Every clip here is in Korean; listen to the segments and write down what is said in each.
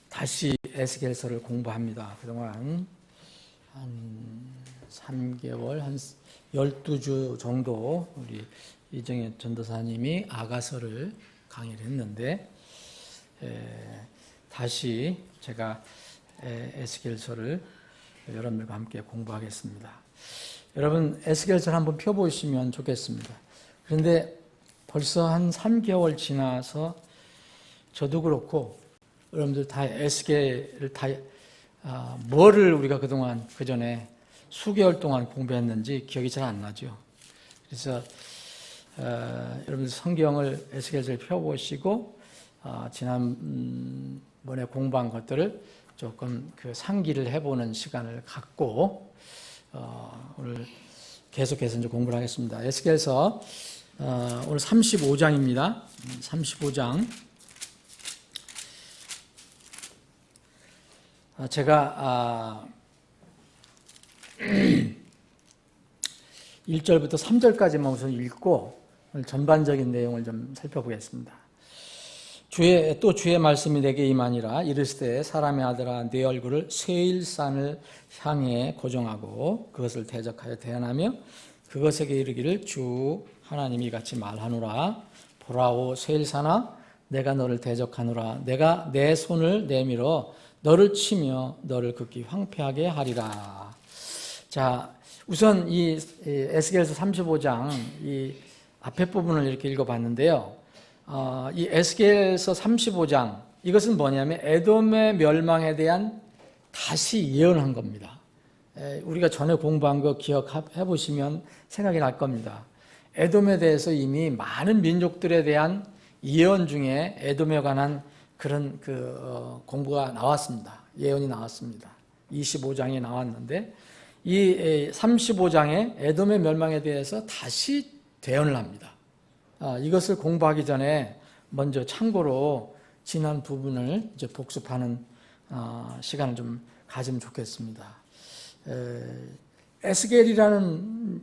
다시 에스겔서를 공부합니다. 그동안 한 3개월, 한 12주 정도 우리 이정혜 전도사님이 아가서를 강의를 했는데 다시 제가 에스겔서를 여러분들과 함께 공부하겠습니다. 여러분 에스겔서를 한번 펴보시면 좋겠습니다. 그런데 벌써 한 3개월 지나서 저도 그렇고 여러분들 다 에스겔을 뭐를 우리가 그동안 그 전에 수개월 동안 공부했는지 기억이 잘 안 나죠. 그래서 여러분들 성경을 에스겔서를 펴보시고 지난번에 공부한 것들을 조금 그 상기를 해보는 시간을 갖고 오늘 계속해서 이제 공부를 하겠습니다. 에스겔서 오늘 35장입니다. 35장. 제가 1절부터 3절까지만 우선 읽고 오늘 전반적인 내용을 좀 살펴보겠습니다. 또 주의 말씀이 내게 임하니라. 이르시되 사람의 아들아 네 얼굴을 세일산을 향해 고정하고 그것을 대적하여 대언하며 그것에게 이르기를 주 하나님이 같이 말하노라. 보라오 세일산아 내가 너를 대적하노라. 내가 내 손을 내밀어 너를 치며 너를 극히 황폐하게 하리라. 자, 우선 이 에스겔서 35장 이 앞에 부분을 이렇게 읽어봤는데요. 이 에스겔서 35장 이것은 뭐냐면 에돔의 멸망에 대한 다시 예언한 겁니다. 우리가 전에 공부한 거 기억해 보시면 생각이 날 겁니다. 에돔에 대해서 이미 많은 민족들에 대한 예언 중에 에돔에 관한 그런 공부가 나왔습니다. 예언이 나왔습니다. 25장에 나왔는데 이 35장에 에돔의 멸망에 대해서 다시 대언을 합니다. 이것을 공부하기 전에 먼저 참고로 지난 부분을 이제 복습하는 시간을 좀 가지면 좋겠습니다. 에스겔이라는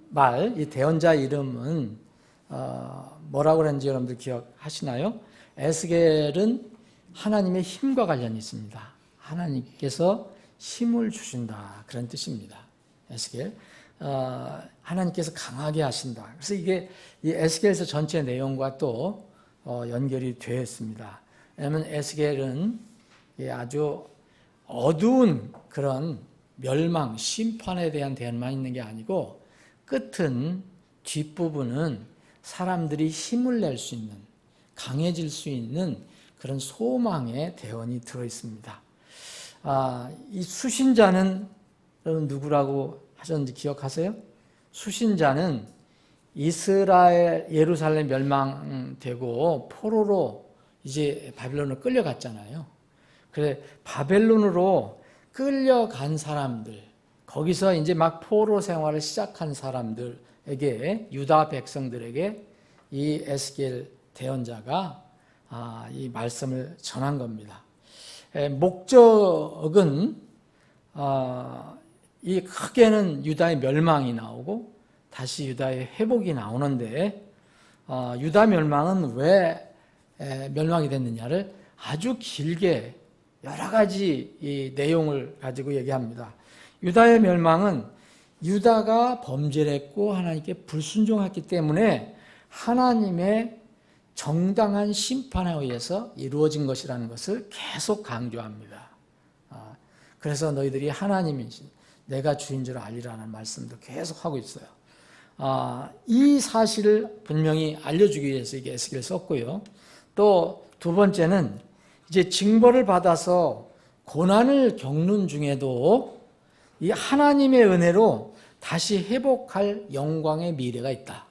말, 이 대언자 이름은 뭐라고 그랬는지 여러분들 기억하시나요? 에스겔은 하나님의 힘과 관련이 있습니다. 하나님께서 힘을 주신다 그런 뜻입니다. 에스겔 하나님께서 강하게 하신다. 그래서 이게 이 에스겔서 전체 내용과 또 연결이 되어 있습니다. 왜냐하면 에스겔은 아주 어두운 그런 멸망, 심판에 대한 대언만 있는 게 아니고 끝은 뒷부분은 사람들이 힘을 낼 수 있는 강해질 수 있는 그런 소망의 대언이 들어있습니다. 이 수신자는 여러분 누구라고 하셨는지 기억하세요? 수신자는 이스라엘 예루살렘 멸망되고 포로로 이제 바벨론으로 끌려갔잖아요. 그래 바벨론으로 끌려간 사람들, 거기서 이제 막 포로 생활을 시작한 사람들에게 유다 백성들에게 이 에스겔 대언자가 이 말씀을 전한 겁니다. 목적은 이 크게는 유다의 멸망이 나오고 다시 유다의 회복이 나오는데 유다 멸망은 왜 멸망이 됐느냐를 아주 길게 여러 가지 이 내용을 가지고 얘기합니다. 유다의 멸망은 유다가 범죄를 했고 하나님께 불순종했기 때문에 하나님의 정당한 심판에 의해서 이루어진 것이라는 것을 계속 강조합니다. 그래서 너희들이 하나님이신 내가 주인 줄 알리라는 말씀도 계속 하고 있어요. 이 사실을 분명히 알려주기 위해서 이게 에스겔을 썼고요. 또 두 번째는 이제 징벌을 받아서 고난을 겪는 중에도 이 하나님의 은혜로 다시 회복할 영광의 미래가 있다.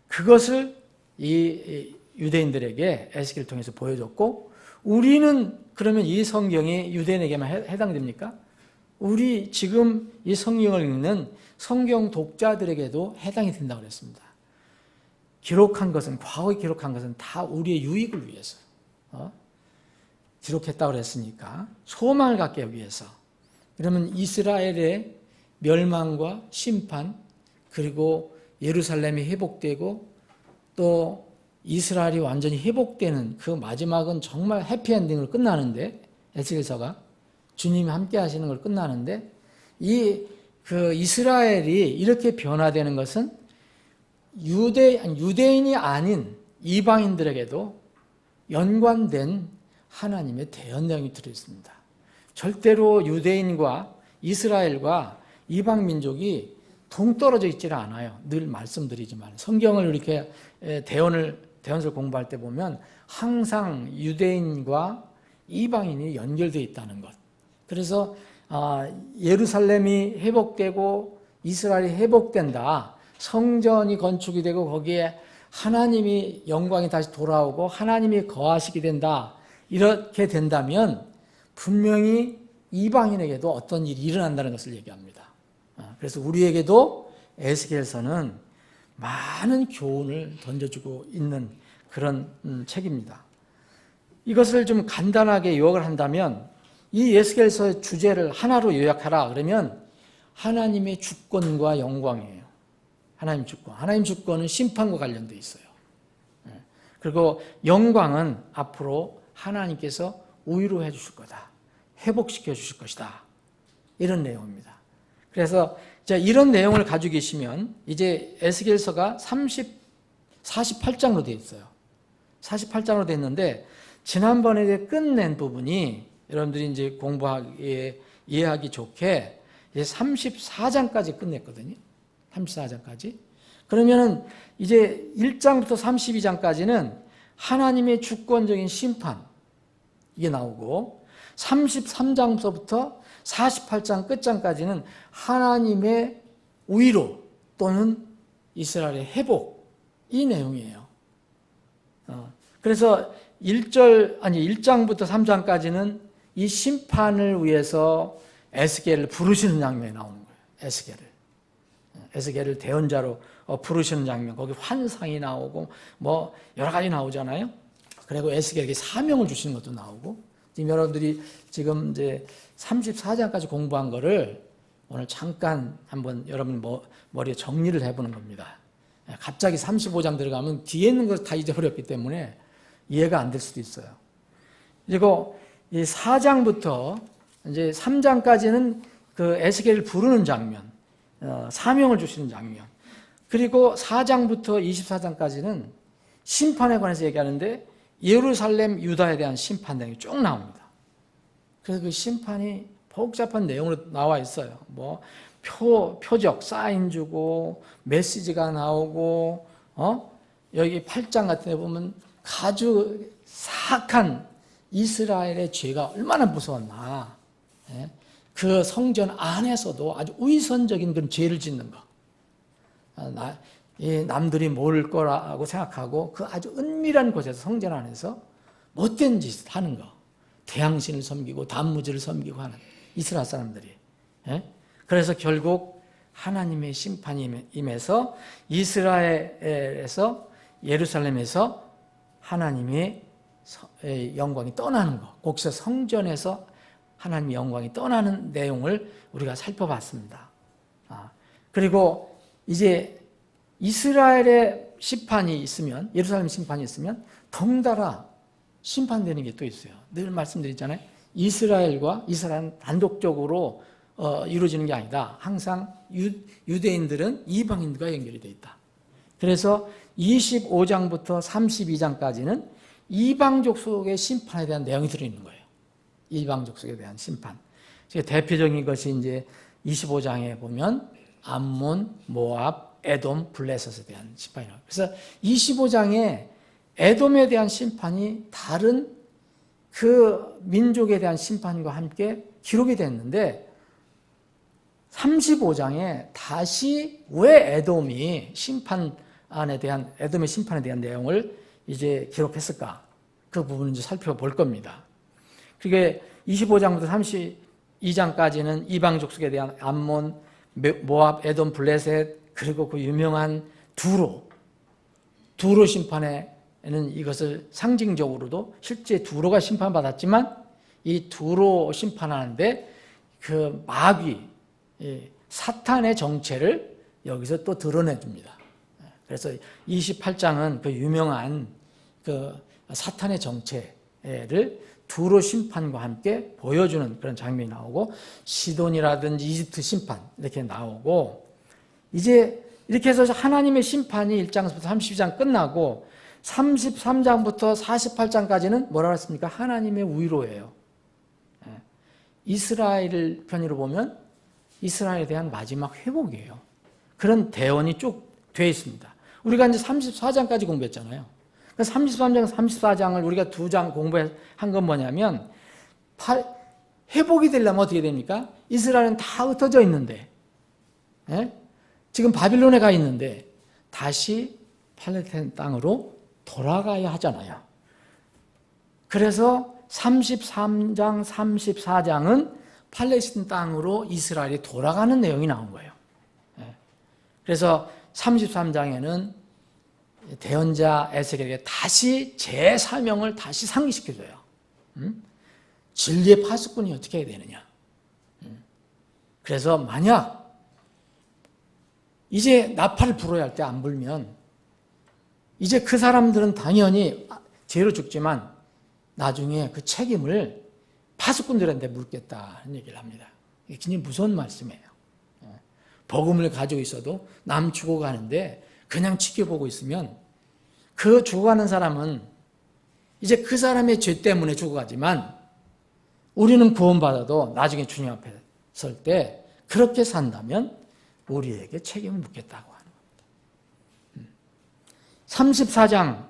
그것을 이 유대인들에게 에스겔을 통해서 보여줬고 우리는 그러면 이 성경이 유대인에게만 해당됩니까? 우리 지금 이 성경을 읽는 성경 독자들에게도 해당이 된다고 그랬습니다. 기록한 것은 과거에 기록한 것은 다 우리의 유익을 위해서 기록했다고 그랬으니까 소망을 갖기 위해서 그러면 이스라엘의 멸망과 심판 그리고 예루살렘이 회복되고 또 이스라엘이 완전히 회복되는 그 마지막은 정말 해피엔딩으로 끝나는데, 에스겔서가 주님이 함께 하시는 걸 끝나는데, 그 이스라엘이 이렇게 변화되는 것은 유대인이 아닌 이방인들에게도 연관된 하나님의 대언 내용이 들어있습니다. 절대로 유대인과 이스라엘과 이방 민족이 동떨어져 있지는 않아요. 늘 말씀드리지만 성경을 이렇게 대언서를 공부할 때 보면 항상 유대인과 이방인이 연결되어 있다는 것. 그래서 예루살렘이 회복되고 이스라엘이 회복된다. 성전이 건축이 되고 거기에 하나님이 영광이 다시 돌아오고 하나님이 거하시게 된다. 이렇게 된다면 분명히 이방인에게도 어떤 일이 일어난다는 것을 얘기합니다. 그래서 우리에게도 에스겔서는 많은 교훈을 던져주고 있는 그런 책입니다. 이것을 좀 간단하게 요약을 한다면 이 에스겔서의 주제를 하나로 요약하라 그러면 하나님의 주권과 영광이에요. 하나님 주권은 심판과 관련되어 있어요. 그리고 영광은 앞으로 하나님께서 위로해 주실 거다. 회복시켜 주실 것이다. 이런 내용입니다. 그래서 이런 내용을 가지고 계시면 이제 에스겔서가 48장으로 되어 있어요. 48장으로 되어 있는데 지난번에 끝낸 부분이 여러분들이 이제 공부하기에 이해하기 좋게 이제 34장까지 끝냈거든요. 34장까지. 그러면은 이제 1장부터 32장까지는 하나님의 주권적인 심판 이게 나오고 33장부터 48장 끝장까지는 하나님의 위로 또는 이스라엘의 회복 이 내용이에요. 그래서 1장부터 3장까지는 이 심판을 위해서 에스겔을 부르시는 장면이 나오는 거예요. 에스겔을 대언자로 부르시는 장면, 거기 환상이 나오고 뭐 여러 가지 나오잖아요. 그리고 에스겔에게 사명을 주시는 것도 나오고. 지금 여러분들이 지금 이제 34장까지 공부한 거를 오늘 잠깐 한번 여러분 머리에 정리를 해보는 겁니다. 갑자기 35장 들어가면 뒤에 있는 거 다 잊어버렸기 때문에 이해가 안 될 수도 있어요. 그리고 이 4장부터 이제 3장까지는 그 에스겔을 부르는 장면, 사명을 주시는 장면. 그리고 4장부터 24장까지는 심판에 관해서 얘기하는데 예루살렘, 유다에 대한 심판 내용이 쭉 나옵니다. 그래서 그 심판이 복잡한 내용으로 나와 있어요. 뭐 표적, 사인 주고 메시지가 나오고 여기 8장 같은 데 보면 아주 사악한 이스라엘의 죄가 얼마나 무서웠나. 그 성전 안에서도 아주 위선적인 그런 죄를 짓는 거. 남들이 모를 거라고 생각하고 그 아주 은밀한 곳에서 성전 안에서 못된 짓을 하는 거. 태양신을 섬기고 단무지를 섬기고 하는 이스라엘 사람들이. 그래서 결국 하나님의 심판이 임해서 이스라엘에서 예루살렘에서 하나님의 영광이 떠나는 거. 거기서 성전에서 하나님의 영광이 떠나는 내용을 우리가 살펴봤습니다. 그리고 이제 이스라엘의 심판이 있으면, 예루살렘 심판이 있으면 덩달아 심판되는 게 또 있어요. 늘 말씀드리잖아요. 이스라엘과 이스라엘은 단독적으로 이루어지는 게 아니다. 항상 유대인들은 이방인들과 연결이 되어 있다. 그래서 25장부터 32장까지는 이방족 속의 심판에 대한 내용이 들어있는 거예요. 이방족 속에 대한 심판. 대표적인 것이 이제 25장에 보면 암몬, 모압, 에돔, 블레셋에 대한 심판이라고. 그래서 25장에 에돔에 대한 심판이 다른 그 민족에 대한 심판과 함께 기록이 됐는데 35장에 다시 왜 에돔의 심판에 대한 내용을 이제 기록했을까? 그 부분을 이제 살펴볼 겁니다. 그게 25장부터 32장까지는 이방족 속에 대한 암몬, 모압, 에돔, 블레셋, 그리고 그 유명한 두로 심판에는 이것을 상징적으로도 실제 두로가 심판받았지만 이 두로 심판하는데 그 마귀, 사탄의 정체를 여기서 또 드러내 줍니다. 그래서 28장은 그 유명한 그 사탄의 정체를 두로 심판과 함께 보여주는 그런 장면이 나오고, 시돈이라든지 이집트 심판 이렇게 나오고, 이제 이렇게 해서 하나님의 심판이 1장부터 32장 끝나고 33장부터 48장까지는 뭐라고 했습니까? 하나님의 위로예요. 이스라엘 편으로 보면 이스라엘에 대한 마지막 회복이에요. 그런 대언이 쭉 되어 있습니다. 우리가 이제 34장까지 공부했잖아요. 33장, 34장을 우리가 2장 공부한 건 뭐냐면, 회복이 되려면 어떻게 됩니까? 이스라엘은 다 흩어져 있는데, 지금 바빌론에 가 있는데 다시 팔레스타인 땅으로 돌아가야 하잖아요. 그래서 33장, 34장은 팔레스타인 땅으로 이스라엘이 돌아가는 내용이 나온 거예요. 그래서 33장에는 대언자 에스겔에게 다시 제 사명을 다시 상기시켜줘요. 진리의 파수꾼이 어떻게 해야 되느냐. 그래서 만약 이제 나팔을 불어야 할 때 안 불면 이제 그 사람들은 당연히 죄로 죽지만 나중에 그 책임을 파수꾼들한테 묻겠다는 얘기를 합니다. 이게 굉장히 무서운 말씀이에요. 복음을 가지고 있어도 남 죽어가는데 그냥 지켜보고 있으면 그 죽어가는 사람은 이제 그 사람의 죄 때문에 죽어가지만 우리는 구원받아도 나중에 주님 앞에 설 때 그렇게 산다면 우리에게 책임을 묻겠다고 하는 겁니다. 34장,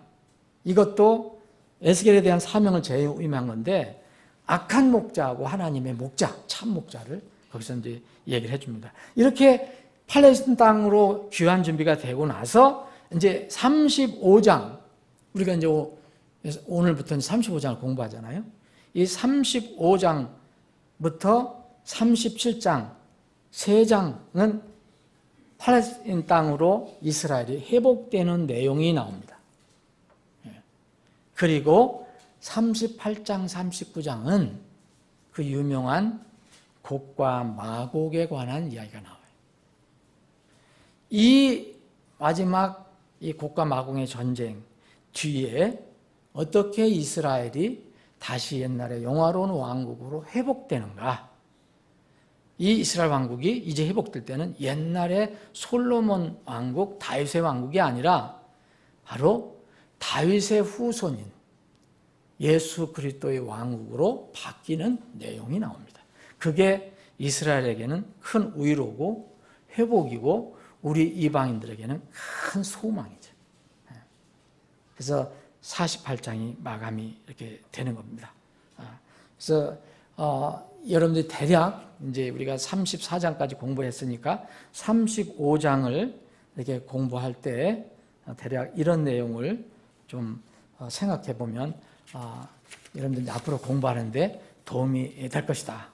이것도 에스겔에 대한 사명을 재임한 건데, 악한 목자하고 하나님의 목자, 참 목자를 거기서 이제 얘기를 해줍니다. 이렇게 팔레스타인 땅으로 귀환 준비가 되고 나서 이제 35장, 우리가 이제 오늘부터 35장을 공부하잖아요. 이 35장부터 37장, 3장은 팔레스타인 땅으로 이스라엘이 회복되는 내용이 나옵니다. 그리고 38장, 39장은 그 유명한 곡과 마곡에 관한 이야기가 나와요. 이 마지막 이 곡과 마곡의 전쟁 뒤에 어떻게 이스라엘이 다시 옛날의 영화로운 왕국으로 회복되는가? 이 이스라엘 왕국이 이제 회복될 때는 옛날의 솔로몬 왕국, 다윗의 왕국이 아니라 바로 다윗의 후손인 예수 그리스도의 왕국으로 바뀌는 내용이 나옵니다. 그게 이스라엘에게는 큰 위로고 회복이고 우리 이방인들에게는 큰 소망이죠. 그래서 48장이 마감이 이렇게 되는 겁니다. 그래서 여러분들이 대략 이제 우리가 34장까지 공부했으니까 35장을 이렇게 공부할 때 대략 이런 내용을 좀 생각해 보면 여러분들이 앞으로 공부하는데 도움이 될 것이다.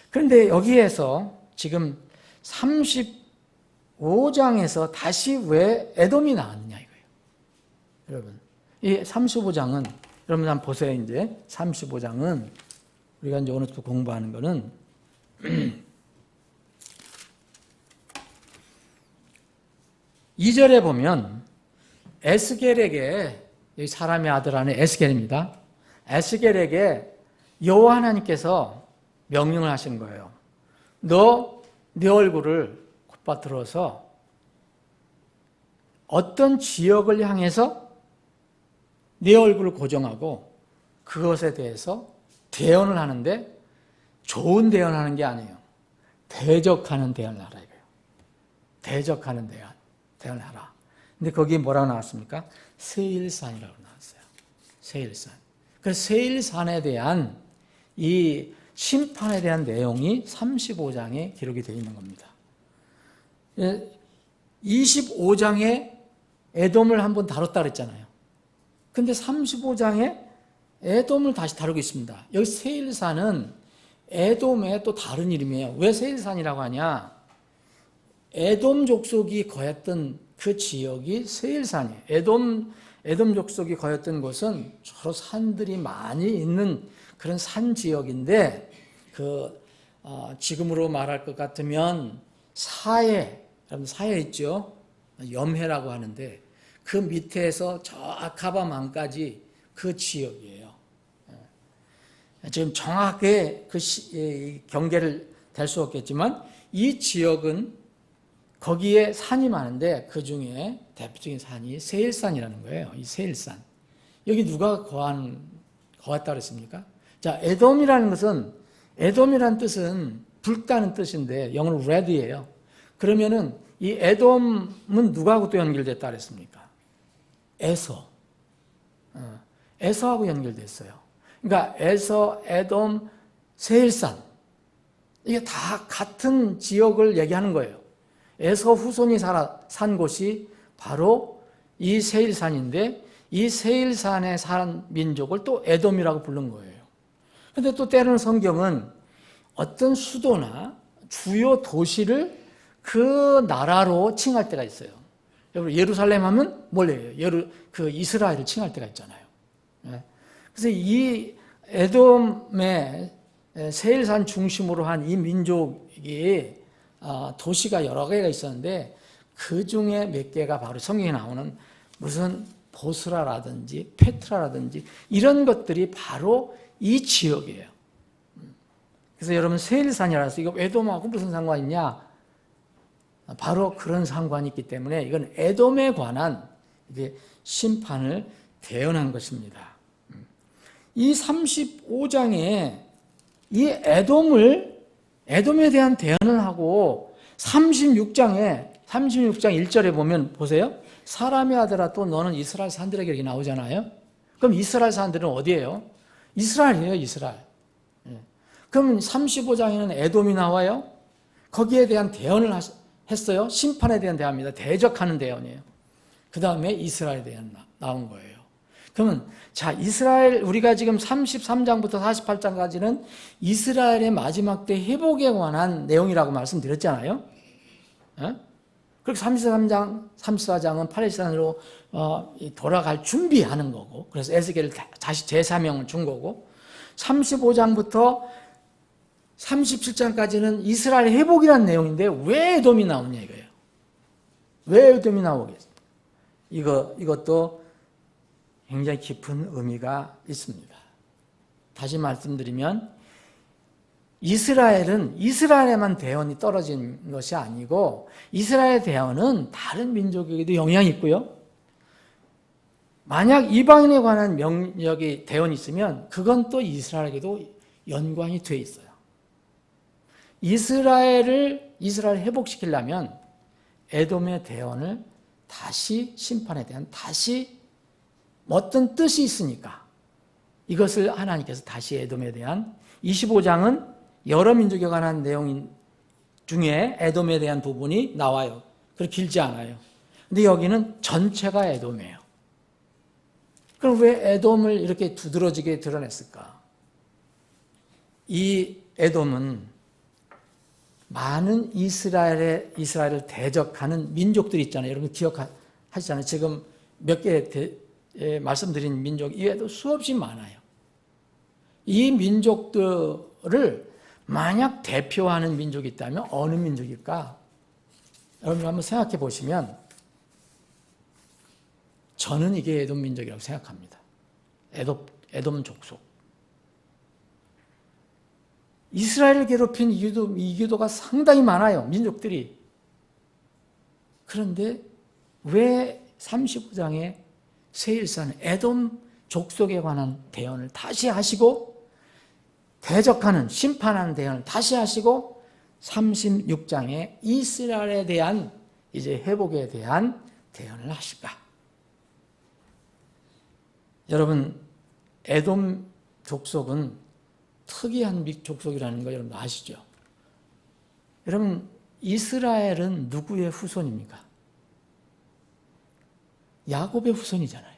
그런데 여기에서 지금 35장에서 다시 왜 에돔이 나왔느냐 이거예요. 여러분, 이 35장은 여러분 한번 보세요. 이제 35장은 우리가 이제 오늘부터 공부하는 거는 2절에 보면 에스겔에게, 이 사람의 아들 안에 에스겔입니다. 에스겔에게 여호와 하나님께서 명령을 하신 거예요. 너 네 얼굴을 곧받들어서 어떤 지역을 향해서 네 얼굴을 고정하고 그것에 대해서 대언을 하는데 좋은 대언하는 게 아니에요. 대적하는 대언을 하라 이거예요. 대적하는 대언을 하라. 근데 거기에 뭐라고 나왔습니까? 세일산이라고 나왔어요. 세일산. 그래서 세일산에 대한 이 심판에 대한 내용이 35장에 기록이 되어 있는 겁니다. 25장에 에돔을 한번 다뤘다 그랬잖아요. 근데 35장에 에돔을 다시 다루고 있습니다. 여기 세일산은 에돔의 또 다른 이름이에요. 왜 세일산이라고 하냐? 에돔 족속이 거했던 그 지역이 세일산이에요. 에돔 족속이 거했던 곳은 서로 산들이 많이 있는 그런 산 지역인데, 지금으로 말할 것 같으면 사해, 여러분 사해 있죠? 염해라고 하는데 그 밑에서 저 아카바만까지 그 지역이에요. 지금 정확하게 그 경계를 댈 수 없겠지만 이 지역은 거기에 산이 많은데 그 중에 대표적인 산이 세일산이라는 거예요. 이 세일산. 여기 누가 거했다 그랬습니까? 자, 에돔이라는 뜻은 붉다는 뜻인데 영어로 red이에요. 그러면은 이 에돔은 누구하고 또 연결됐다 그랬습니까? 에서. 에서하고 연결됐어요. 그러니까 에서, 에돔, 세일산. 이게 다 같은 지역을 얘기하는 거예요. 에서 후손이 산 곳이 바로 이 세일산인데 이 세일산에 산 민족을 또 에돔이라고 부른 거예요. 그런데 또 때로는 성경은 어떤 수도나 주요 도시를 그 나라로 칭할 때가 있어요. 여러분 예루살렘 하면 뭘래요? 그 이스라엘을 칭할 때가 있잖아요. 그래서 이 에돔의 세일산 중심으로 한 이 민족이 도시가 여러 개가 있었는데 그 중에 몇 개가 바로 성경에 나오는 무슨 보스라라든지 페트라라든지 이런 것들이 바로 이 지역이에요. 그래서 여러분 세일산이라서 이거 에돔하고 무슨 상관이 있냐? 바로 그런 상관이 있기 때문에 이건 에돔에 관한 이제 심판을 대언한 것입니다. 이 35장에 이 에돔에 대한 대언을 하고 36장 1절에 보면 보세요. 사람의 아들아 또 너는 이스라엘 사람들에게 이렇게 나오잖아요. 그럼 이스라엘 사람들은 어디예요? 이스라엘이에요, 이스라엘. 그럼 35장에는 에돔이 나와요. 거기에 대한 대언을 했어요. 심판에 대한 대화입니다. 대적하는 대언이에요. 그 다음에 이스라엘에 대한 나온 거예요. 그러면 자 이스라엘 우리가 지금 33장부터 48장까지는 이스라엘의 마지막 때 회복에 관한 내용이라고 말씀드렸잖아요. 그렇게 33장, 34장은 팔레스타인으로 돌아갈 준비하는 거고 그래서 에스겔을 다시 재사명을 준 거고 35장부터 37장까지는 이스라엘 회복이라는 내용인데 왜 에돔이 나오냐 이거예요. 왜 에돔이 나오겠습니까? 이것도 굉장히 깊은 의미가 있습니다. 다시 말씀드리면 이스라엘에만 대언이 떨어진 것이 아니고 이스라엘 대언은 다른 민족에게도 영향이 있고요. 만약 이방인에 관한 명령이 대언이 있으면 그건 또 이스라엘에게도 연관이 돼 있어요. 이스라엘을 회복시키려면 에돔의 대언을 다시 심판에 대한 다시 어떤 뜻이 있으니까 이것을 하나님께서 다시 에돔에 대한 25장은 여러 민족에 관한 내용 중에 에돔에 대한 부분이 나와요. 그렇게 길지 않아요. 근데 여기는 전체가 에돔이에요. 그럼 왜 에돔을 이렇게 두드러지게 드러냈을까? 이 에돔은 많은 이스라엘을 대적하는 민족들이 있잖아요. 여러분 기억하시잖아요. 지금 몇 개 말씀드린 민족 이외에도 수없이 많아요. 이 민족들을 만약 대표하는 민족이 있다면 어느 민족일까? 여러분 한번 생각해 보시면 저는 이게 에돔 민족이라고 생각합니다. 에돔 족속. 이스라엘을 괴롭힌 이교도가 상당히 많아요. 민족들이. 그런데 왜 35장에 세일산 에돔 족속에 관한 대언을 다시 하시고 대적하는 심판하는 대언을 다시 하시고 36장에 이스라엘에 대한 이제 회복에 대한 대언을 하실까? 여러분 에돔 족속은 특이한 족속이라는 거 여러분 아시죠? 여러분 이스라엘은 누구의 후손입니까? 야곱의 후손이잖아요.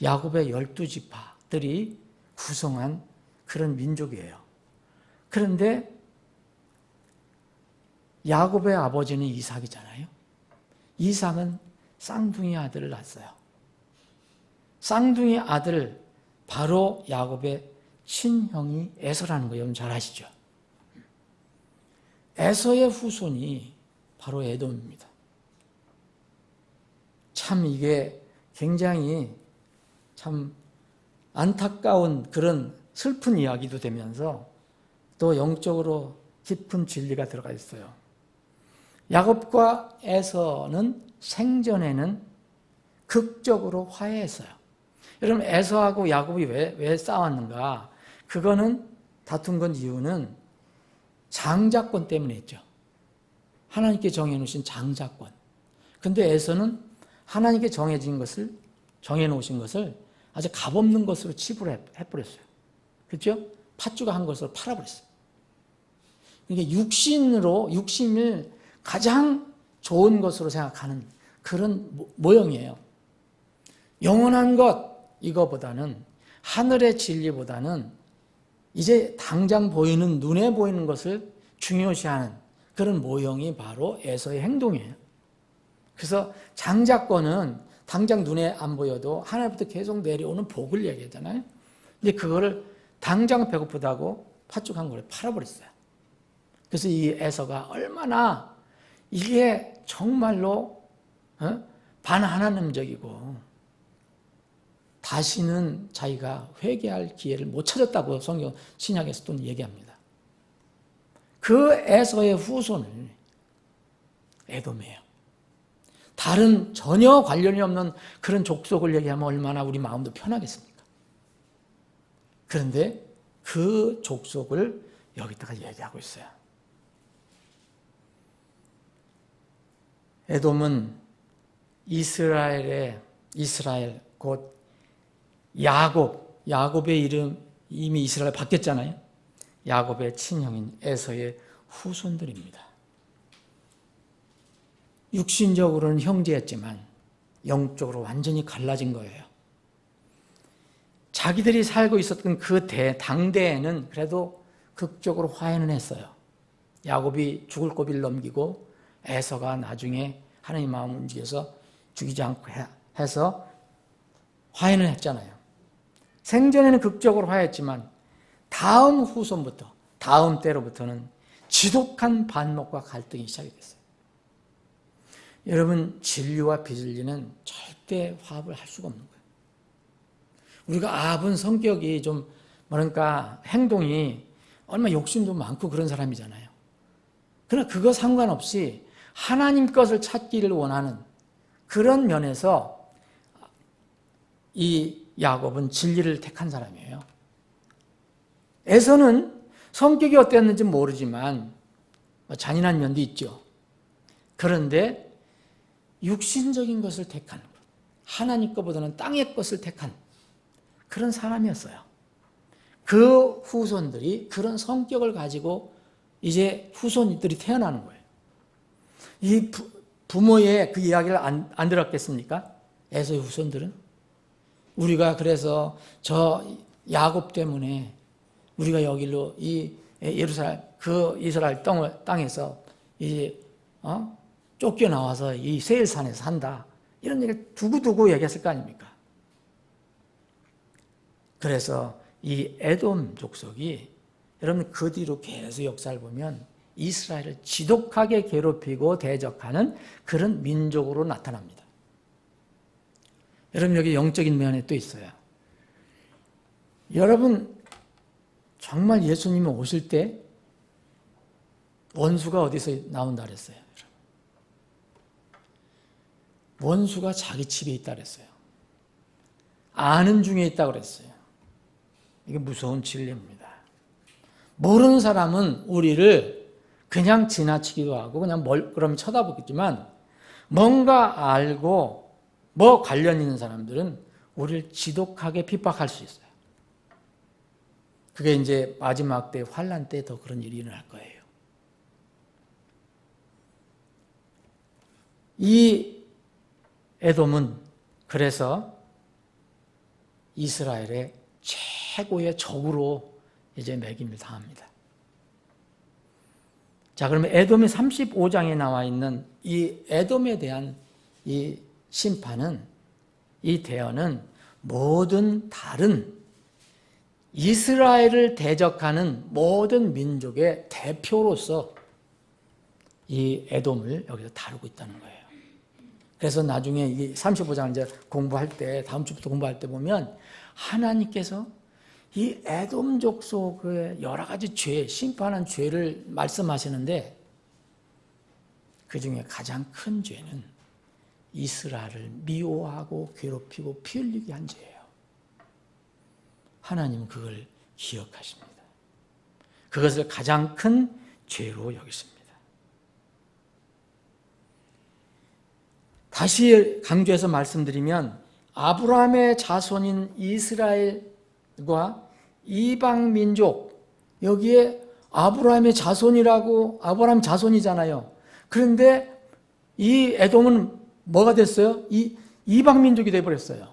야곱의 12지파들이 구성한 그런 민족이에요. 그런데 야곱의 아버지는 이삭이잖아요. 이삭은 쌍둥이 아들을 낳았어요. 쌍둥이 아들 바로 야곱의 친형이 에서라는 거 여러분 잘 아시죠? 에서의 후손이 바로 에돔입니다. 참 이게 굉장히 참 안타까운 그런 슬픈 이야기도 되면서 또 영적으로 깊은 진리가 들어가 있어요. 야곱과 에서는 생전에는 극적으로 화해했어요. 여러분, 에서하고 야곱이 왜 싸웠는가? 그거는 다툰 건 이유는 장자권 때문에 했죠. 하나님께 정해놓으신 장자권. 근데 에서는 하나님께 정해놓으신 것을 아주 값없는 것으로 치부해버렸어요. 그렇죠? 팥주가 한 것으로 팔아버렸어요. 그러니까 육신을 가장 좋은 것으로 생각하는 그런 모형이에요. 영원한 것, 이거보다는 하늘의 진리보다는 이제 당장 보이는, 눈에 보이는 것을 중요시하는 그런 모형이 바로 에서의 행동이에요. 그래서 장자권은 당장 눈에 안 보여도 하나님부터 계속 내려오는 복을 얘기하잖아요. 근데 그거를 당장 배고프다고 팥죽한 거를 팔아버렸어요. 그래서 이 에서가 얼마나 이게 정말로 반하나님적이고 다시는 자기가 회개할 기회를 못 찾았다고 성경 신약에서 또 얘기합니다. 그 에서의 후손은 에돔이에요. 다른 전혀 관련이 없는 그런 족속을 얘기하면 얼마나 우리 마음도 편하겠습니까? 그런데 그 족속을 여기다가 얘기하고 있어요. 에돔은 이스라엘 곧 야곱의 이름 이미 이스라엘 바뀌었잖아요. 야곱의 친형인 에서의 후손들입니다. 육신적으로는 형제였지만 영적으로 완전히 갈라진 거예요. 자기들이 살고 있었던 그 당대에는 그래도 극적으로 화해는 했어요. 야곱이 죽을 고비를 넘기고 에서가 나중에 하나님 마음을 움직여서 죽이지 않고 해서 화해는 했잖아요. 생전에는 극적으로 화해했지만 다음 후손부터, 다음 때로부터는 지독한 반목과 갈등이 시작이 됐어요. 여러분, 진리와 비진리는 절대 화합을 할 수가 없는 거예요. 우리가 아합은 성격이 좀 뭐랄까 행동이 얼마나 욕심도 많고 그런 사람이잖아요. 그러나 그거 상관없이 하나님 것을 찾기를 원하는 그런 면에서 이 야곱은 진리를 택한 사람이에요. 에서는 성격이 어땠는지 모르지만 잔인한 면도 있죠. 그런데 육신적인 것을 택한, 하나님 것보다는 땅의 것을 택한 그런 사람이었어요. 그 후손들이 그런 성격을 가지고 이제 후손들이 태어나는 거예요. 이 부모의 그 이야기를 안 들었겠습니까? 에서의 후손들은? 우리가 그래서 저 야곱 때문에 우리가 여기로 이 예루살렘 그 이스라엘 땅에서 이제 쫓겨나와서 이 세일산에서 산다. 이런 얘기를 두고두고 얘기했을 거 아닙니까? 그래서 이 에돔 족속이 여러분 그 뒤로 계속 역사를 보면 이스라엘을 지독하게 괴롭히고 대적하는 그런 민족으로 나타납니다. 여러분 여기 영적인 면에 또 있어요. 여러분 정말 예수님이 오실 때 원수가 어디서 나온다 그랬어요? 원수가 자기 집에 있다 그랬어요. 아는 중에 있다 그랬어요. 이게 무서운 진리입니다. 모르는 사람은 우리를 그냥 지나치기도 하고 그냥 그럼 쳐다보겠지만 뭔가 알고 뭐 관련 있는 사람들은 우리를 지독하게 핍박할 수 있어요. 그게 이제 마지막 때 환난 때 더 그런 일이 일어날 거예요. 이 에돔은 그래서 이스라엘의 최고의 적으로 이제 매김을 당합니다. 자, 그러면 에돔이 35장에 나와 있는 이 에돔에 대한 이 심판은, 이 대언은 모든 다른 이스라엘을 대적하는 모든 민족의 대표로서 이 에돔을 여기서 다루고 있다는 거예요. 그래서 나중에 이 35장 이제 공부할 때, 다음 주부터 공부할 때 보면 하나님께서 이 에돔 족속의 여러 가지 죄, 심판한 죄를 말씀하시는데 그 중에 가장 큰 죄는 이스라엘을 미워하고 괴롭히고 피 흘리게 한 죄예요. 하나님은 그걸 기억하십니다. 그것을 가장 큰 죄로 여기십니다. 다시 강조해서 말씀드리면 아브라함의 자손인 이스라엘과 이방 민족, 여기에 아브라함의 자손이라고, 아브라함 자손이잖아요. 그런데 이 에돔은 뭐가 됐어요? 이방 민족이 되어버렸어요.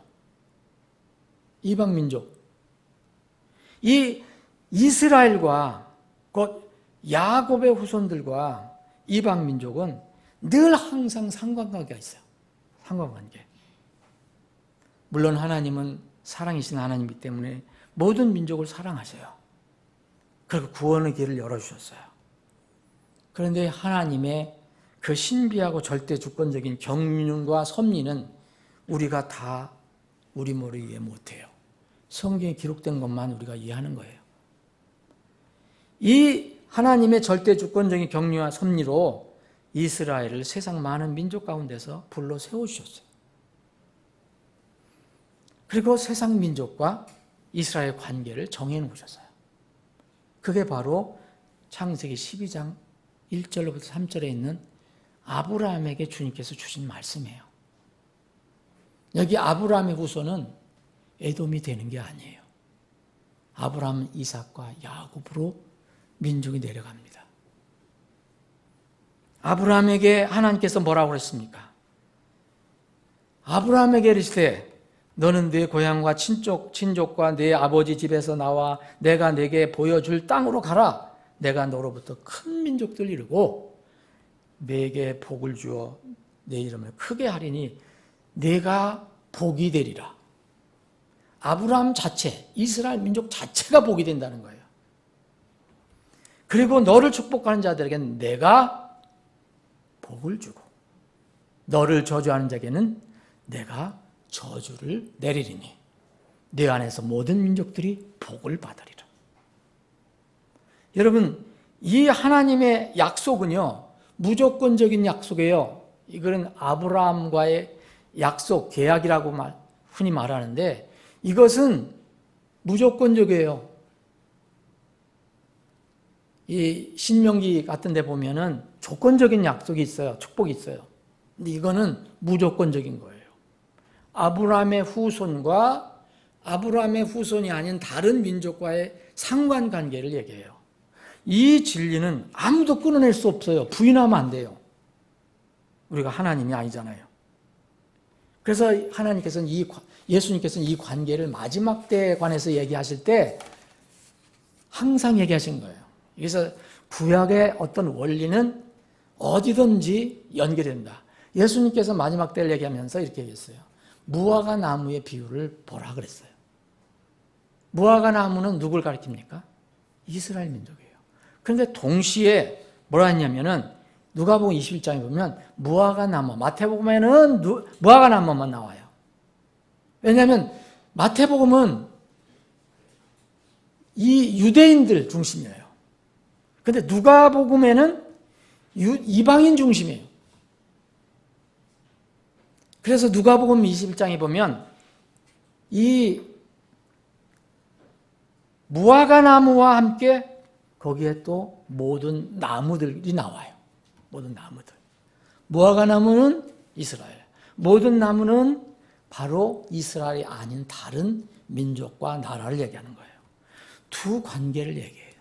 이방 민족. 이 이스라엘과 곧 야곱의 후손들과 이방 민족은 늘 항상 상관관계가 있어요. 상관관계. 물론 하나님은 사랑이신 하나님이기 때문에 모든 민족을 사랑하세요. 그리고 구원의 길을 열어주셨어요. 그런데 하나님의 그 신비하고 절대 주권적인 경륜과 섭리는 우리가 다 우리 머리 이해 못해요. 성경에 기록된 것만 우리가 이해하는 거예요. 이 하나님의 절대 주권적인 경륜과 섭리로 이스라엘을 세상 많은 민족 가운데서 불러 세우셨어요. 그리고 세상 민족과 이스라엘 관계를 정해 놓으셨어요. 그게 바로 창세기 12장 1절로부터 3절에 있는 아브라함에게 주님께서 주신 말씀이에요. 여기 아브라함의 후손은 에돔이 되는 게 아니에요. 아브라함은 이삭과 야곱으로 민족이 내려갑니다. 아브라함에게 하나님께서 뭐라고 그랬습니까? 아브라함에게 이르시되 너는 네 고향과 친족과 네 아버지 집에서 나와 내가 내게 보여줄 땅으로 가라. 내가 너로부터 큰 민족들 이루고 내게 복을 주어 내 이름을 크게 하리니 내가 복이 되리라. 아브라함 자체, 이스라엘 민족 자체가 복이 된다는 거예요. 그리고 너를 축복하는 자들에게는 내가 복을 주고 너를 저주하는 자에게는 내가 저주를 내리리니 내 안에서 모든 민족들이 복을 받으리라. 여러분, 이 하나님의 약속은요, 무조건적인 약속이에요. 이거는 아브라함과의 약속, 계약이라고 흔히 말하는데 이것은 무조건적이에요. 이 신명기 같은 데 보면은 조건적인 약속이 있어요. 축복이 있어요. 근데 이거는 무조건적인 거예요. 아브라함의 후손과 아브라함의 후손이 아닌 다른 민족과의 상관관계를 얘기해요. 이 진리는 아무도 끊어낼 수 없어요. 부인하면 안 돼요. 우리가 하나님이 아니잖아요. 그래서 하나님께서는 예수님께서는 이 관계를 마지막 때에 관해서 얘기하실 때 항상 얘기하신 거예요. 그래서 구약의 어떤 원리는 어디든지 연결된다. 예수님께서 마지막 때를 얘기하면서 이렇게 얘기했어요. 무화과 나무의 비유를 보라 그랬어요. 무화과 나무는 누굴 가리킵니까? 이스라엘 민족이에요. 그런데 동시에 뭐라 했냐면은 누가복음 21장에 보면 무화과 나무, 마태복음에는 무화과 나무만 나와요. 왜냐하면 마태복음은 이 유대인들 중심이에요. 근데 누가복음에는 이방인 중심이에요. 그래서 누가복음 21장에 보면 이 무화과 나무와 함께 거기에 또 모든 나무들이 나와요. 모든 나무들. 무화과 나무는 이스라엘. 모든 나무는 바로 이스라엘이 아닌 다른 민족과 나라를 얘기하는 거예요. 두 관계를 얘기해요.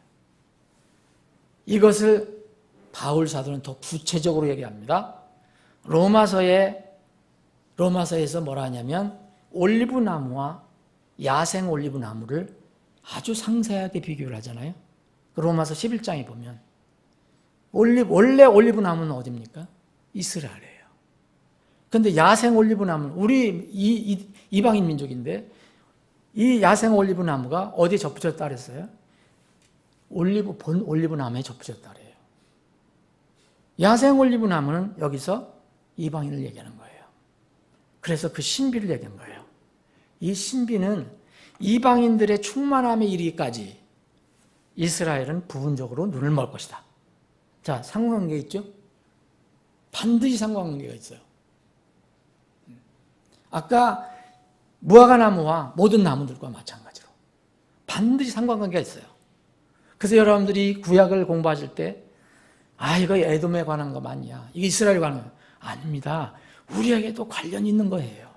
이것을 바울 사도는 더 구체적으로 얘기합니다. 로마서에서 뭐라 하냐면 올리브 나무와 야생 올리브 나무를 아주 상세하게 비교를 하잖아요. 로마서 11장에 보면 원래 올리브 나무는 어디입니까? 이스라엘이에요. 그런데 야생 올리브 나무는 우리 이방인 민족인데 이 야생 올리브 나무가 어디에 접붙였다 그랬어요? 본 올리브 나무에 접붙였다 그래요. 야생 올리브 나무는 여기서 이방인을 얘기하는 거예요. 그래서 그 신비를 얘기한 거예요. 이 신비는 이방인들의 충만함에 이르기까지 이스라엘은 부분적으로 눈을 멀 것이다. 자, 상관관계 있죠? 반드시 상관관계가 있어요. 아까 무화과나무와 모든 나무들과 마찬가지로 반드시 상관관계가 있어요. 그래서 여러분들이 구약을 공부하실 때 이거 에돔에 관한 거 맞냐? 이게 이스라엘에 관한 거 아닙니다. 우리에게도 관련이 있는 거예요.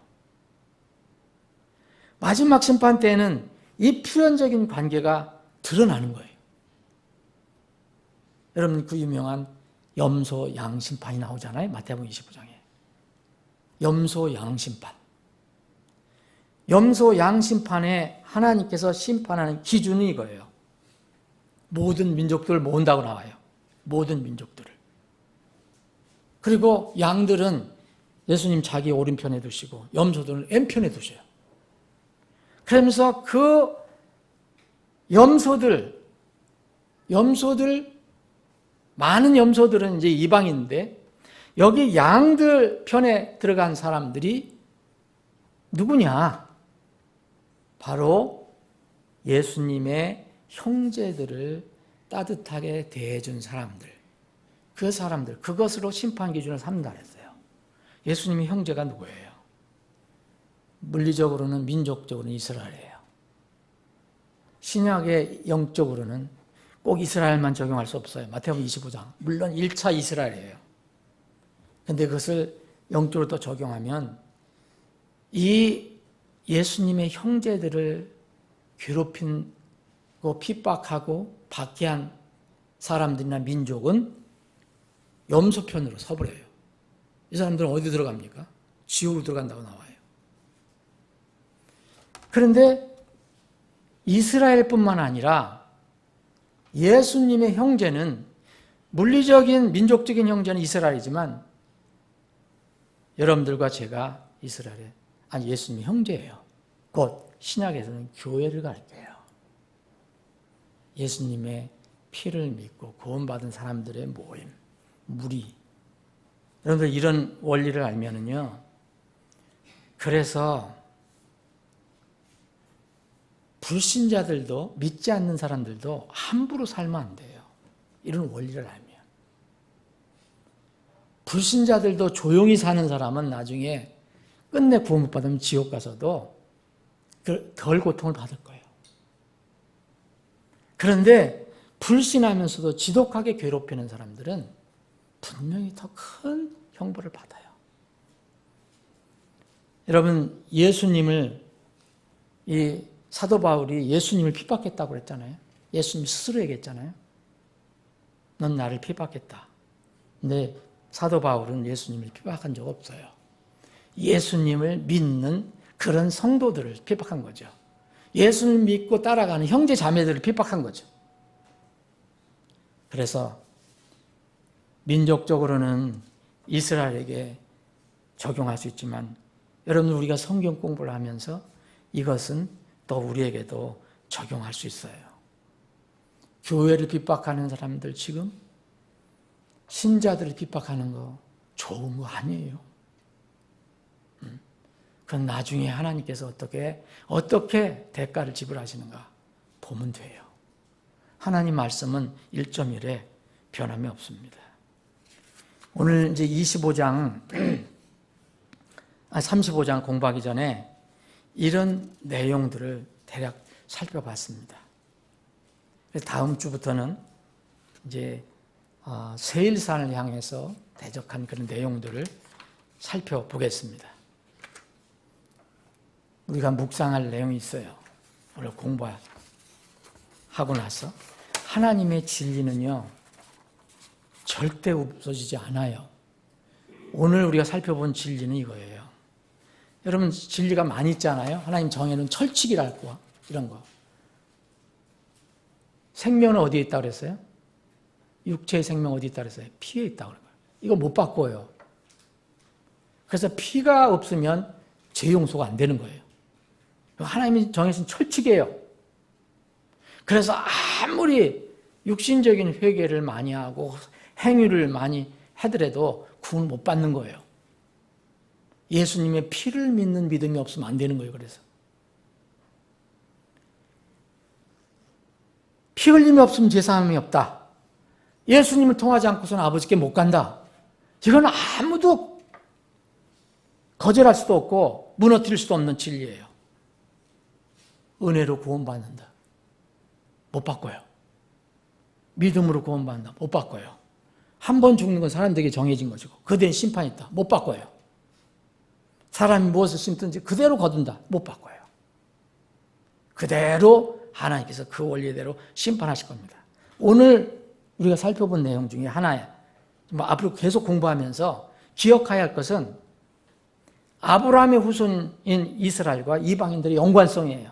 마지막 심판 때에는 이 필연적인 관계가 드러나는 거예요. 여러분 그 유명한 염소 양심판이 나오잖아요. 마태복음 25장에. 염소 양심판. 염소 양심판에 하나님께서 심판하는 기준은 이거예요. 모든 민족들을 모은다고 나와요. 모든 민족들을. 그리고 양들은 예수님 자기 오른편에 두시고 염소들은 왼편에 두셔요. 그러면서 그 염소들 많은 염소들은 이제 이방인인데 여기 양들 편에 들어간 사람들이 누구냐? 바로 예수님의 형제들을 따뜻하게 대해준 사람들. 그 사람들, 그것으로 심판 기준을 삼는다 그랬어요. 예수님의 형제가 누구예요? 물리적으로는 민족적으로는 이스라엘이에요. 신약의 영적으로는 꼭 이스라엘만 적용할 수 없어요. 마태복음 25장. 물론 1차 이스라엘이에요. 그런데 그것을 영적으로 또 적용하면 이 예수님의 형제들을 괴롭히고 핍박하고 박해한 사람들이나 민족은 염소편으로 서버려요. 이 사람들은 어디 들어갑니까? 지옥으로 들어간다고 나와요. 그런데 이스라엘뿐만 아니라 예수님의 형제는 물리적인 민족적인 형제는 이스라엘이지만 여러분들과 제가 예수님의 형제예요. 곧 신약에서는 교회를 가르쳐요. 예수님의 피를 믿고 구원받은 사람들의 모임, 무리. 여러분들 이런 원리를 알면은요. 그래서 불신자들도 믿지 않는 사람들도 함부로 살면 안 돼요. 이런 원리를 알면. 불신자들도 조용히 사는 사람은 나중에 끝내 구원 못 받으면 지옥 가서도 덜 고통을 받을 거예요. 그런데 불신하면서도 지독하게 괴롭히는 사람들은 분명히 더 큰 형벌을 받아요. 여러분, 예수님을 이 사도 바울이 예수님을 핍박했다고 그랬잖아요. 예수님 스스로 얘기했잖아요. 넌 나를 핍박했다. 근데 사도 바울은 예수님을 핍박한 적 없어요. 예수님을 믿는 그런 성도들을 핍박한 거죠. 예수님 믿고 따라가는 형제 자매들을 핍박한 거죠. 그래서 민족적으로는 이스라엘에게 적용할 수 있지만 여러분 우리가 성경 공부를 하면서 이것은 또 우리에게도 적용할 수 있어요. 교회를 핍박하는 사람들 지금 신자들을 핍박하는 거 좋은 거 아니에요. 그건 나중에 하나님께서 어떻게 대가를 지불하시는가 보면 돼요. 하나님 말씀은 1.1에 변함이 없습니다. 오늘 이제 35장 공부하기 전에 이런 내용들을 대략 살펴봤습니다. 다음 주부터는 이제 세일산을 향해서 대적한 그런 내용들을 살펴보겠습니다. 우리가 묵상할 내용이 있어요. 오늘 공부하고 나서 하나님의 진리는요 절대 없어지지 않아요. 오늘 우리가 살펴본 진리는 이거예요. 여러분 진리가 많이 있잖아요. 하나님 정해놓은 철칙이랄까 이런 거. 생명은 어디에 있다고 그랬어요? 육체의 생명 어디 있다고 그랬어요? 피에 있다고 그래요. 이거 못 바꿔요. 그래서 피가 없으면 죄 용서가 안 되는 거예요. 하나님이 정해진 철칙이에요. 그래서 아무리 육신적인 회개를 많이 하고 행위를 많이 하더라도 구원 못 받는 거예요. 예수님의 피를 믿는 믿음이 없으면 안 되는 거예요. 그래서 피 흘림이 없으면 제사함이 없다. 예수님을 통하지 않고서는 아버지께 못 간다. 이건 아무도 거절할 수도 없고 무너뜨릴 수도 없는 진리예요. 은혜로 구원받는다. 못 바꿔요. 믿음으로 구원받는다. 못 바꿔요. 한 번 죽는 건 사람들에게 정해진 것이고 그대엔 심판이 있다. 못 바꿔요. 사람이 무엇을 심든지 그대로 거둔다. 못 바꿔요. 그대로 하나님께서 그 원리대로 심판하실 겁니다. 오늘 우리가 살펴본 내용 중에 하나에 앞으로 계속 공부하면서 기억해야 할 것은 아브라함의 후손인 이스라엘과 이방인들의 연관성이에요.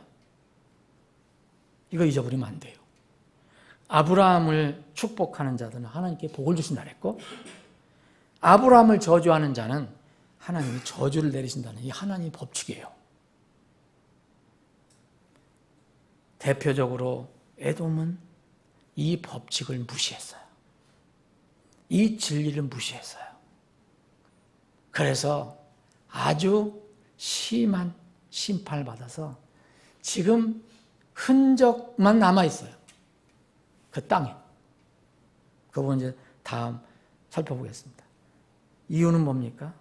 이거 잊어버리면 안 돼요. 아브라함을 축복하는 자들은 하나님께 복을 주신다 그랬고 아브라함을 저주하는 자는 하나님이 저주를 내리신다는 이 하나님의 법칙이에요. 대표적으로 에돔은 이 법칙을 무시했어요. 이 진리를 무시했어요. 그래서 아주 심한 심판을 받아서 지금 흔적만 남아있어요. 그 땅에. 그 부분 이제 다음 살펴보겠습니다. 이유는 뭡니까?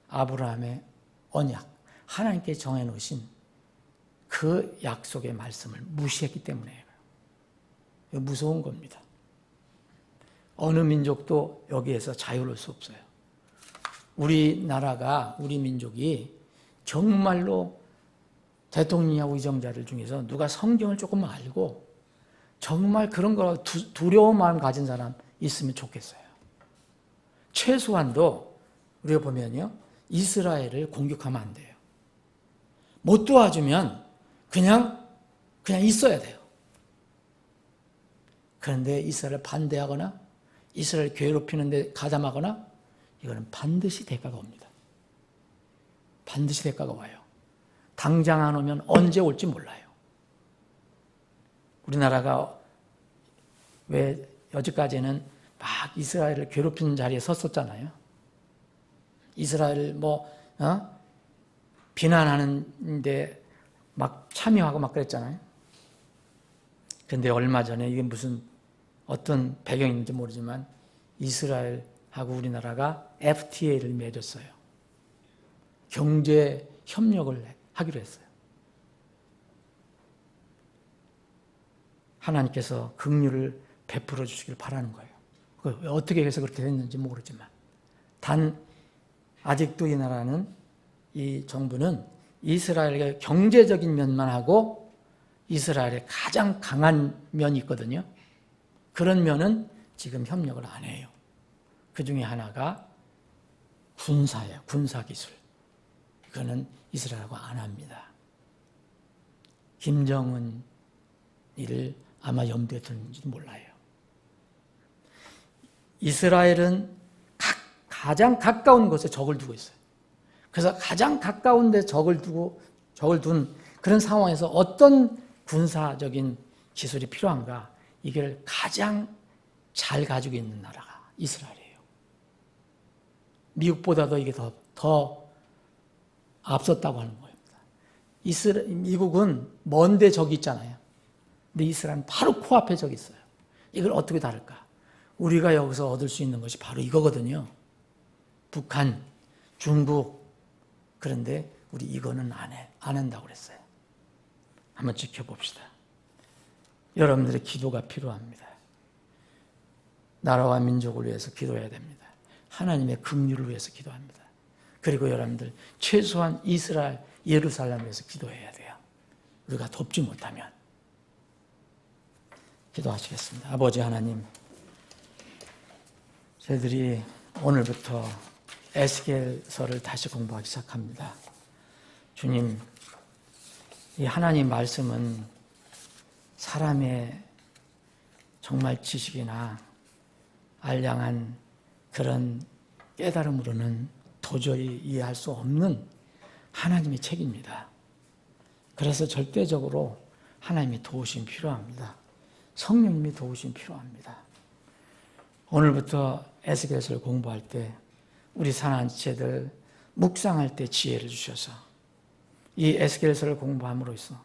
아브라함의 언약, 하나님께 정해놓으신 그 약속의 말씀을 무시했기 때문이에요. 이거 무서운 겁니다. 어느 민족도 여기에서 자유로울 수 없어요. 우리나라가, 우리 민족이 정말로 대통령하고 의정자들 중에서 누가 성경을 조금 알고 정말 그런 거 두려운 마음 가진 사람 있으면 좋겠어요. 최소한도 우리가 보면요, 이스라엘을 공격하면 안 돼요. 못 도와주면 그냥 있어야 돼요. 그런데 이스라엘을 반대하거나 이스라엘 괴롭히는 데 가담하거나 이거는 반드시 대가가 옵니다. 반드시 대가가 와요. 당장 안 오면 언제 올지 몰라요. 우리나라가 왜 여지까지는 막 이스라엘을 괴롭히는 자리에 섰었잖아요. 이스라엘 비난하는데 막 참여하고 막 그랬잖아요. 근데 얼마 전에 이게 무슨 어떤 배경이 있는지 모르지만 이스라엘하고 우리나라가 FTA를 맺었어요. 경제 협력을 하기로 했어요. 하나님께서 긍휼을 베풀어 주시길 바라는 거예요. 어떻게 해서 그렇게 됐는지 모르지만 단 아직도 이 나라는, 이 정부는 이스라엘의 경제적인 면만 하고 이스라엘의 가장 강한 면이 있거든요. 그런 면은 지금 협력을 안 해요. 그 중에 하나가 군사예요. 군사기술. 그거는 이스라엘하고 안 합니다. 김정은 이를 아마 염두에 두는지도 몰라요. 이스라엘은 가장 가까운 곳에 적을 두고 있어요. 그래서 가장 가까운 데 적을 둔 그런 상황에서 어떤 군사적인 기술이 필요한가? 이걸 가장 잘 가지고 있는 나라가 이스라엘이에요. 미국보다도 이게 더 앞섰다고 하는 겁니다. 미국은 먼데 적이 있잖아요. 근데 이스라엘은 바로 코앞에 적이 있어요. 이걸 어떻게 다를까? 우리가 여기서 얻을 수 있는 것이 바로 이거거든요. 북한, 중국. 그런데 우리 이거는 안 한다고 그랬어요. 한번 지켜봅시다. 여러분들의 기도가 필요합니다. 나라와 민족을 위해서 기도해야 됩니다. 하나님의 긍휼을 위해서 기도합니다. 그리고 여러분들 최소한 이스라엘, 예루살렘을 위해서 기도해야 돼요. 우리가 돕지 못하면. 기도하시겠습니다. 아버지 하나님, 저희들이 오늘부터 에스겔서를 다시 공부하기 시작합니다. 주님, 이 하나님 말씀은 사람의 정말 지식이나 알량한 그런 깨달음으로는 도저히 이해할 수 없는 하나님의 책입니다. 그래서 절대적으로 하나님의 도우심이 필요합니다. 성령님의 도우심이 필요합니다. 오늘부터 에스겔서를 공부할 때 우리 사랑하는 지체들 묵상할 때 지혜를 주셔서 이 에스겔서를 공부함으로써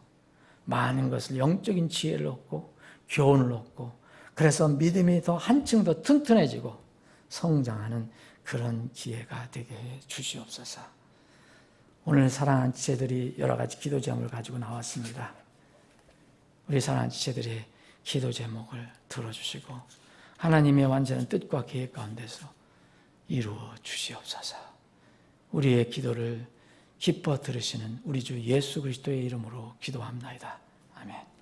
많은 것을 영적인 지혜를 얻고 교훈을 얻고 그래서 믿음이 더 한층 더 튼튼해지고 성장하는 그런 기회가 되게 해 주시옵소서. 오늘 사랑하는 지체들이 여러 가지 기도 제목을 가지고 나왔습니다. 우리 사랑하는 지체들의 기도 제목을 들어주시고 하나님의 완전한 뜻과 계획 가운데서 이루어 주시옵소서. 우리의 기도를 기뻐 들으시는 우리 주 예수 그리스도의 이름으로 기도합나이다. 아멘.